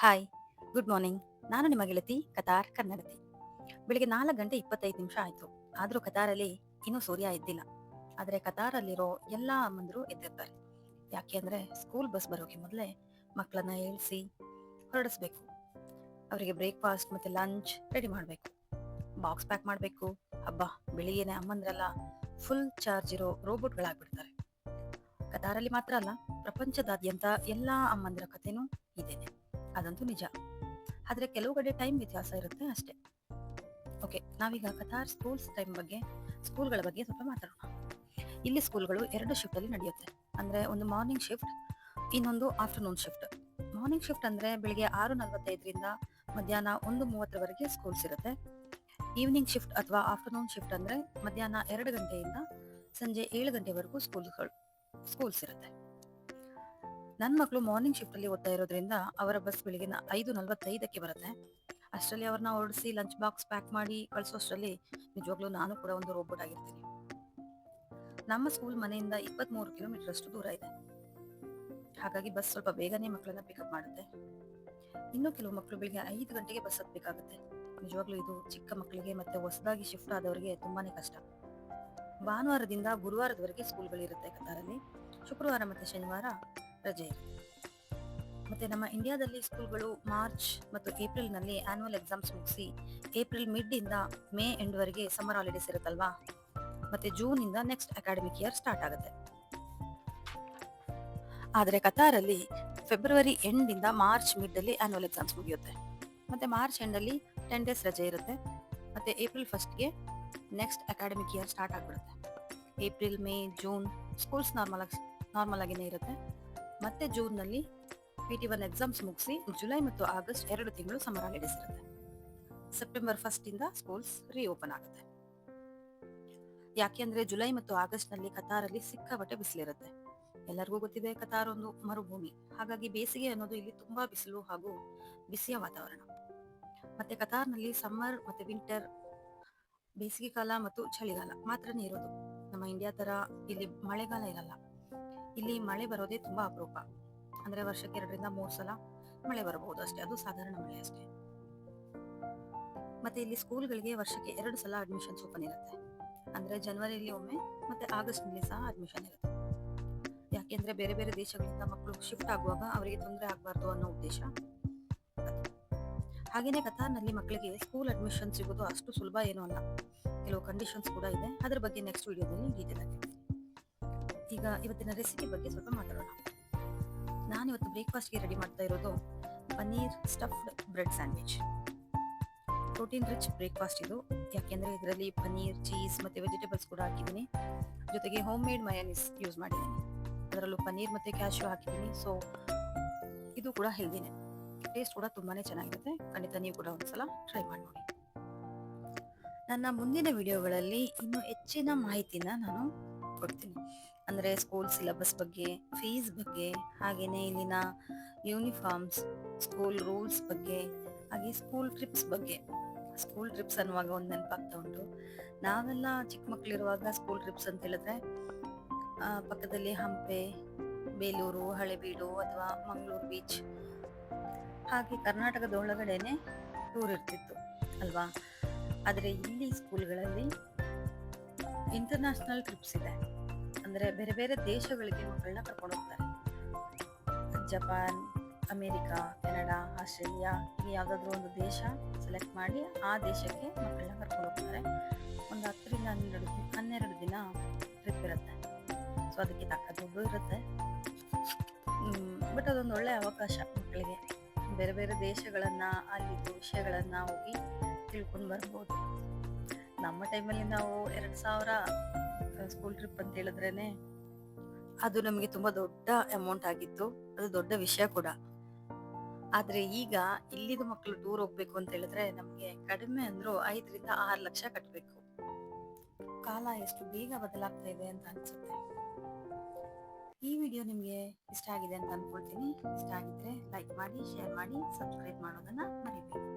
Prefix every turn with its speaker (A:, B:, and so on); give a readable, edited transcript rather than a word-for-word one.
A: Hi, good morning. ನಾನು ನಿಮ್ಮ ಗೆಳತಿ ಕತಾರ್ ಕನ್ನಡತಿ. ಬೆಳಿಗ್ಗೆ 4:25 ಆಯ್ತು. ಆದ್ರೂ ಕತಾರಲ್ಲಿ ಇನ್ನೂ ಸೂರ್ಯ ಎದ್ದಿಲ್ಲ. ಆದ್ರೆ ಕತಾರಲ್ಲಿರೋ ಎಲ್ಲಾ ಅಮ್ಮಂದ್ರು ಎದ್ದಿರ್ತಾರೆ. ಯಾಕೆ ಅಂದ್ರೆ ಸ್ಕೂಲ್ ಬಸ್ ಬರೋಕೆ ಮೊದಲೇ ಮಕ್ಕಳನ್ನ ಏಳ್ಸಿ ಹೊರಡಿಸ್ಬೇಕು. ಅವರಿಗೆ ಬ್ರೇಕ್ಫಾಸ್ಟ್ ಮತ್ತೆ ಲಂಚ್ ರೆಡಿ ಮಾಡಬೇಕು. ಬಾಕ್ಸ್ ಪ್ಯಾಕ್ ಮಾಡಬೇಕು. ಹಬ್ಬ, ಬೆಳಿಗ್ಗೆನೆ ಅಮ್ಮಂದ್ರೆಲ್ಲ ಫುಲ್ ಚಾರ್ಜ್ ಇರೋ ರೋಬೋಟ್ಗಳಾಗ್ಬಿಡ್ತಾರೆ. ಕತಾರಲ್ಲಿ ಮಾತ್ರ ಅಲ್ಲ, ಪ್ರಪಂಚದಾದ್ಯಂತ ಎಲ್ಲಾ ಅಮ್ಮಂದ್ರ ಕಥೆನೂ ಇದೇನೆ. ಅದಂತೂ ನಿಜ. ಆದ್ರೆ ಕೆಲವು ಕಡೆ ಟೈಮ್ ವ್ಯತ್ಯಾಸ ಇರುತ್ತೆ ಅಷ್ಟೇ. ಓಕೆ, ನಾವೀಗ ಕತಾರ್ ಸ್ಕೂಲ್ಗಳ ಬಗ್ಗೆ ಸ್ವಲ್ಪ ಮಾತಾಡೋಣ. ಇಲ್ಲಿ ಸ್ಕೂಲ್ಗಳು 2 ಶಿಫ್ಟ್ ಅಲ್ಲಿ ನಡೆಯುತ್ತೆ. ಅಂದ್ರೆ ಒಂದು ಮಾರ್ನಿಂಗ್ ಶಿಫ್ಟ್, ಇನ್ನೊಂದು ಆಫ್ಟರ್ನೂನ್ ಶಿಫ್ಟ್. ಮಾರ್ನಿಂಗ್ ಶಿಫ್ಟ್ ಅಂದ್ರೆ ಬೆಳಿಗ್ಗೆ 6:45ರಿಂದ ಮಧ್ಯಾಹ್ನ 1:30ವರೆಗೆ ಸ್ಕೂಲ್ಸ್ ಇರುತ್ತೆ. ಈವ್ನಿಂಗ್ ಶಿಫ್ಟ್ ಅಥವಾ ಆಫ್ಟರ್ನೂನ್ ಶಿಫ್ಟ್ ಅಂದ್ರೆ ಮಧ್ಯಾಹ್ನ 2 ಗಂಟೆಯಿಂದ ಸಂಜೆ 7 ಗಂಟೆವರೆಗೂ ಸ್ಕೂಲ್ಸ್ ಇರುತ್ತೆ. ನನ್ನ ಮಕ್ಕಳು ಮಾರ್ನಿಂಗ್ ಶಿಫ್ಟ್ ಅಲ್ಲಿ ಓದ್ತಾ ಇರೋದ್ರಿಂದ ಅವರ ಬಸ್ ಬೆಳಿಗ್ಗೆ 5:45ಕ್ಕೆ ಬರುತ್ತೆ. ಅಷ್ಟರಲ್ಲಿ ಅವ್ರನ್ನ ಹೊರಡಿಸಿ ಲಂಚ್ ಬಾಕ್ಸ್ ಪ್ಯಾಕ್ ಮಾಡಿ ಕಳಿಸೋಷ್ಟರಲ್ಲಿ ನಿಜವಾಗ್ಲೂ ನಾನು ಕೂಡ ಒಂದು ರೋಬೋಟ್ ಆಗಿರ್ತೀನಿ. ನಮ್ಮ ಸ್ಕೂಲ್ ಮನೆಯಿಂದ 23 ಕಿಲೋಮೀಟರ್ ಅಷ್ಟು ದೂರ ಇದೆ. ಹಾಗಾಗಿ ಬಸ್ ಸ್ವಲ್ಪ ಬೇಗನೆ ಮಕ್ಕಳನ್ನ ಪಿಕಪ್ ಮಾಡುತ್ತೆ. ಇನ್ನು ಕೆಲವು ಮಕ್ಕಳು ಬೆಳಿಗ್ಗೆ 5 ಗಂಟೆಗೆ ಬಸ್ ಹತ್ಬೇಕಾಗುತ್ತೆ. ನಿಜವಾಗ್ಲೂ ಇದು ಚಿಕ್ಕ ಮಕ್ಕಳಿಗೆ ಮತ್ತೆ ಹೊಸದಾಗಿ ಶಿಫ್ಟ್ ಆದವರಿಗೆ ತುಂಬಾನೇ ಕಷ್ಟ. ಭಾನುವಾರದಿಂದ ಗುರುವಾರದವರೆಗೆ ಸ್ಕೂಲ್ಗಳಿರುತ್ತೆ ಕತಾರಲ್ಲಿ. ಶುಕ್ರವಾರ ಮತ್ತೆ ಶನಿವಾರ ರಜೆ ಇರುತ್ತೆ. ಮತ್ತೆ ನಮ್ಮ ಇಂಡಿಯಾದಲ್ಲಿ ಸ್ಕೂಲ್ಗಳು ಮಾರ್ಚ್ ಮತ್ತು ಏಪ್ರಿಲ್ ನಲ್ಲಿ ಆನ್ಯುವಲ್ ಎಕ್ಸಾಮ್ಸ್ ಮುಗಿಸಿ ಏಪ್ರಿಲ್ ಮಿಡ್ ಇಂದ ಮೇ ಎಂಡ್ ವರೆಗೆ ಸಮ್ಮರ್ ಹಾಲಿಡೇಸ್ ಇರುತ್ತಲ್ವಾ. ಮತ್ತೆ ಜೂನ್ ಇಂದ ನೆಕ್ಸ್ಟ್ ಅಕಾಡೆಮಿಕ್ ಇಯರ್ ಸ್ಟಾರ್ಟ್ ಆಗುತ್ತೆ. ಆದ್ರೆ ಕತಾರಲ್ಲಿ ಫೆಬ್ರವರಿ ಎಂಡ್ ಇಂದ ಮಾರ್ಚ್ ಮಿಡ್ ಅಲ್ಲಿ ಆನ್ಯುವಲ್ ಎಕ್ಸಾಮ್ಸ್ ಮುಗಿಯುತ್ತೆ. ಮತ್ತೆ ಮಾರ್ಚ್ ಎಂಡ್ ಅಲ್ಲಿ 10 ಡೇಸ್ ರಜೆ ಇರುತ್ತೆ. ಮತ್ತೆ ಏಪ್ರಿಲ್ ಫಸ್ಟ್ಗೆ ನೆಕ್ಸ್ಟ್ ಅಕಾಡೆಮಿಕ್ ಇಯರ್ ಸ್ಟಾರ್ಟ್ ಆಗ್ಬಿಡುತ್ತೆ. April, May, June schools normal ಆಗಿನೇ ಇರುತ್ತೆ. ಮತ್ತೆ ಜೂನ್ ನಲ್ಲಿ PT1 ಎಕ್ಸಾಮ್ಸ್ ಮುಗಿಸಿ ಜುಲೈ ಮತ್ತು ಆಗಸ್ಟ್ 2 ತಿಂಗಳು ಸಮ್ಮರ್ ಹಾಲಿಡೇಸ್ ಇರುತ್ತೆ. ಸೆಪ್ಟೆಂಬರ್ 1 ಇಂದ ಸ್ಕೂಲ್ಸ್ ರೀಓಪನ್ ಆಗುತ್ತೆ. ಯಾಕೆಂದ್ರೆ ಜುಲೈ ಮತ್ತು ಆಗಸ್ಟ್ ನಲ್ಲಿ ಕತಾರಲ್ಲಿ ಸಿಕ್ಕಾಪಟ್ಟೆ ಬಿಸಿಲಿರುತ್ತೆ. ಎಲ್ಲರಿಗೂ ಗೊತ್ತಿದೆ, ಕತಾರ್ ಒಂದು ಮರುಭೂಮಿ. ಹಾಗಾಗಿ ಬೇಸಿಗೆ ಅನ್ನೋದು ಇಲ್ಲಿ ತುಂಬಾ ಬಿಸಿಲು ಹಾಗೂ ಬಿಸಿಯ ವಾತಾವರಣ. ಮತ್ತೆ ಕತಾರ್ನಲ್ಲಿ ಸಮ್ಮರ್ ಮತ್ತೆ ವಿಂಟರ್, ಬೇಸಿಗೆ ಕಾಲ ಮತ್ತು ಚಳಿಗಾಲ ಮಾತ್ರನೇ ಇರೋದು. ನಮ್ಮ ಇಂಡಿಯಾ ತರ ಇಲ್ಲಿ ಮಳೆಗಾಲ ಇರಲ್ಲ. ಇಲ್ಲಿ ಮಳೆ ಬರೋದೇ ತುಂಬಾ ಅಪರೂಪ. ಅಂದ್ರೆ ವರ್ಷಕ್ಕೆ 2 ರಿಂದ 3 ಸಲ ಮಳೆ ಬರಬಹುದು ಅಷ್ಟೇ. ಅದು ಸಾಧಾರಣ ಮಳೆ ಅಷ್ಟೇ. ಮತ್ತೆ ಇಲ್ಲಿ ಸ್ಕೂಲ್ಗಳಿಗೆ ವರ್ಷಕ್ಕೆ 2 ಸಲ ಅಡ್ಮಿಷನ್ಸ್ ಓಪನ್ ಇರುತ್ತೆ. ಅಂದ್ರೆ ಜನವರಿಯಲ್ಲಿ ಒಮ್ಮೆ ಮತ್ತೆ ಆಗಸ್ಟ್ ನಲ್ಲಿ ಸಹ ಅಡ್ಮಿಷನ್ ಇರುತ್ತೆ. ಯಾಕೆಂದ್ರೆ ಬೇರೆ ಬೇರೆ ದೇಶಗಳಿಂದ ಮಕ್ಕಳು ಶಿಫ್ಟ್ ಆಗುವಾಗ ಅವರಿಗೆ ತೊಂದರೆ ಆಗಬಾರ್ದು ಅನ್ನೋ ಉದ್ದೇಶ. ಹಾಗೇನೆ ಕತಾರ್ನಲ್ಲಿ ಮಕ್ಕಳಿಗೆ ಸ್ಕೂಲ್ ಅಡ್ಮಿಷನ್ ಸಿಗೋದು ಅಷ್ಟು ಸುಲಭ ಏನೂ ಅಲ್ಲ. ಕೆಲವು ಕಂಡೀಷನ್ಸ್ ಕೂಡ ಇದೆ. ಅದ್ರ ಬಗ್ಗೆ ನೆಕ್ಸ್ಟ್ ವಿಡಿಯೋದಲ್ಲಿ ಡೀಟೇಲ್ ಆಗಿ. ಈಗ ಇವತ್ತಿನ ರೆಸಿಪಿ ಬಗ್ಗೆ ಸ್ವಲ್ಪ ಮಾತಾಡೋಣ. ನಾನಿವತ್ತು ಬ್ರೇಕ್ಫಾಸ್ಟ್ಗೆ ರೆಡಿ ಮಾಡ್ತಾ ಇರೋದು paneer stuffed bread sandwich. Protein rich breakfast ಇದು. ಯಾಕೆಂದ್ರೆ ಇದರಲ್ಲಿ ಪನ್ನೀರ್, ಚೀಸ್ ಮತ್ತೆ ವೆಜಿಟೇಬಲ್ಸ್ ಕೂಡ ಹಾಕಿದ್ದೀನಿ. ಜೊತೆಗೆ ಹೋಮ್ ಮೇಡ್ ಮಯೋನೀಸ್ ಯೂಸ್ ಮಾಡಿದ್ದೀನಿ. ಅದರಲ್ಲೂ ಪನ್ನೀರ್ ಮತ್ತೆ ಕ್ಯಾಶ್ಯೂ ಹಾಕಿದ್ದೀನಿ. ಸೊ ಇದು ಕೂಡ ಹೆಲ್ದಿನೇ. ಟೇಸ್ಟ್ ಕೂಡ ತುಂಬಾನೇ ಚೆನ್ನಾಗಿರುತ್ತೆ. ಖಂಡಿತ ನೀವು ಕೂಡ ಒಂದ್ಸಲ ಟ್ರೈ ಮಾಡಿ ನೋಡಿ. ನನ್ನ ಮುಂದಿನ ವಿಡಿಯೋಗಳಲ್ಲಿ ಇನ್ನೂ ಹೆಚ್ಚಿನ ಮಾಹಿತಿನ ನಾನು ಕೊಡ್ತೀನಿ. ಅಂದ್ರೆ ಸ್ಕೂಲ್ ಸಿಲೆಬಸ್ ಬಗ್ಗೆ, ಫೀಸ್ ಬಗ್ಗೆ, ಹಾಗೇನೆ ಇಲ್ಲಿನ ಯೂನಿಫಾರ್ಮ್ಸ್, ಸ್ಕೂಲ್ ರೂಲ್ಸ್ ಬಗ್ಗೆ, ಹಾಗೆ ಸ್ಕೂಲ್ ಟ್ರಿಪ್ಸ್ ಬಗ್ಗೆ. ಸ್ಕೂಲ್ ಟ್ರಿಪ್ಸ್ ಅನ್ನುವಾಗ ಒಂದು ನೆನಪಾಗ್ತಾ ಉಂಟು. ನಾವೆಲ್ಲ ಚಿಕ್ಕ ಮಕ್ಕಳಿರುವಾಗ ಸ್ಕೂಲ್ ಟ್ರಿಪ್ಸ್ ಅಂತ ಹೇಳಿದ್ರೆ ಪಕ್ಕದಲ್ಲಿ ಹಂಪೆ, ಬೇಲೂರು, ಹಳೆಬೀಡು ಅಥವಾ ಮಂಗಳೂರು ಬೀಚ್, ಹಾಗೆ ಕರ್ನಾಟಕದ ಒಳಗಡೆನೆ ಟೂರ್ ಇರ್ತಿತ್ತು ಅಲ್ವಾ. ಆದರೆ ಇಲ್ಲಿ ಸ್ಕೂಲ್ಗಳಲ್ಲಿ ಇಂಟರ್ನ್ಯಾಷನಲ್ ಟ್ರಿಪ್ಸ್ ಇದೆ. ಅಂದ್ರೆ ಬೇರೆ ಬೇರೆ ದೇಶಗಳಿಗೆ ಮಕ್ಕಳನ್ನ ಕರ್ಕೊಂಡು ಹೋಗ್ತಾರೆ. ಜಪಾನ್, ಅಮೇರಿಕಾ, ಕೆನಡಾ, ಆಸ್ಟ್ರೇಲಿಯಾ, ಹೀಗೆ ಯಾವುದಾದ್ರೂ ಒಂದು ದೇಶ ಸೆಲೆಕ್ಟ್ ಮಾಡಿ ಆ ದೇಶಕ್ಕೆ ಮಕ್ಕಳನ್ನ ಕರ್ಕೊಂಡು ಹೋಗ್ತಾರೆ. ಒಂದು 10 ರಿಂದ 12 ದಿನ ಟ್ರಿಪ್ ಇರುತ್ತೆ. ಸೊ ಅದಕ್ಕೆ ತಕ್ಕ ದುಡ್ಡು ಇರುತ್ತೆ. ಬಟ್ ಅದೊಂದು ಒಳ್ಳೆ ಅವಕಾಶ ಮಕ್ಕಳಿಗೆ. ಬೇರೆ ಬೇರೆ ದೇಶಗಳನ್ನ, ಅಲ್ಲಿದ್ದು ವಿಷಯಗಳನ್ನ ಹೋಗಿ ತಿಳ್ಕೊಂಡು ಬರ್ಬೋದು. ನಮ್ಮ ಟೈಮಲ್ಲಿ ನಾವು 2,000 ಸ್ಕೂಲ್ ಟ್ರಿಪ್ ಅಂತ ಹೇಳಿದ್ರೇನೆ ಅದು ನಮಗೆ ತುಂಬಾ ದೊಡ್ಡ ಅಮೌಂಟ್ ಆಗಿತ್ತು. ಅದು ದೊಡ್ಡ ವಿಷಯ ಕೂಡ. ಆದ್ರೆ ಈಗ ಇಲ್ಲಿದು ಮಕ್ಕಳು ಟೂರ್ ಹೋಗ್ಬೇಕು ಅಂತ ಹೇಳಿದ್ರೆ ನಮ್ಗೆ ಕಡಿಮೆ ಅಂದ್ರೂ 5 ರಿಂದ 6 ಲಕ್ಷ ಕಟ್ಟಬೇಕು. ಕಾಲ ಎಷ್ಟು ಬೇಗ ಬದಲಾಗ್ತಾ ಇದೆ ಅಂತ ಅನ್ಸುತ್ತೆ. ಈ ವಿಡಿಯೋ ನಿಮ್ಗೆ ಇಷ್ಟ ಆಗಿದೆ ಅಂತ ಅನ್ಕೊಳ್ತೀನಿ. ಇಷ್ಟ ಆಗಿದ್ರೆ ಲೈಕ್ ಮಾಡಿ, ಶೇರ್ ಮಾಡಿ, ಸಬ್ಸ್ಕ್ರೈಬ್ ಮಾಡೋದನ್ನ ಮರಿಬೇಡಿ.